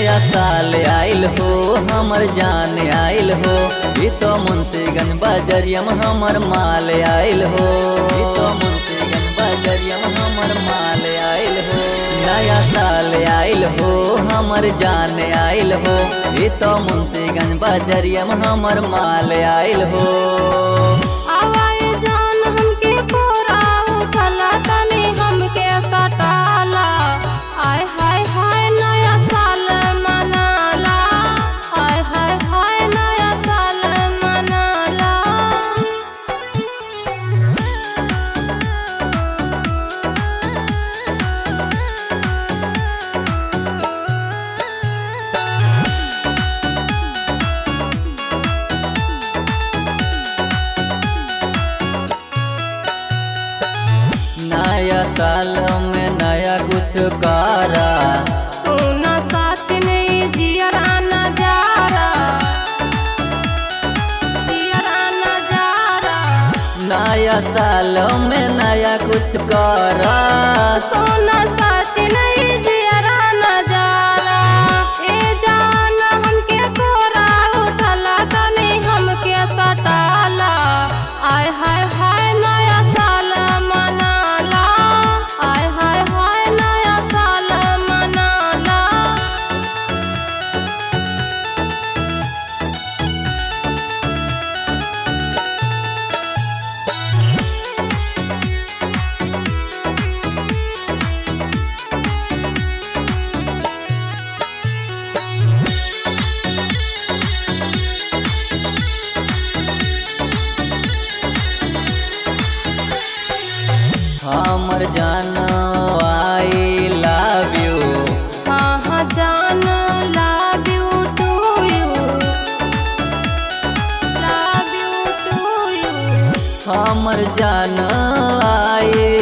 नया साल आइल हो हमर जान आइल हो, ई तो मुंशीगंज बजरियम हमर माल आइल हो, ई तो मुंशीगंज बजरियम हमर माल आइल हो। नया साल आइल हो हमर जान आइल हो, ई तो मुंशीगंज बजरियम हमर माल आइल हो। आवाए जान हमके कोरा उठला तनी हमके सटाला, आय हाय हाय नया साल मनाला, आय हाय हाय नया साल मनाला। नया साल में नया कुछ करा, सोना साच नहीं जियरा नजारा, जियरा नजारा। नया साल में नया कुछ करा, सोना साच नहीं जियरा नजारा। ए जान हमके कोरा उठला तनी हमके सटाला, आय हाय हाय नया साल मनाला, आय हाय हाय नया साल मनाला। हमर जान आई लव यू, हाँ हाँ जान love you to you, love you to you। हमर जान आई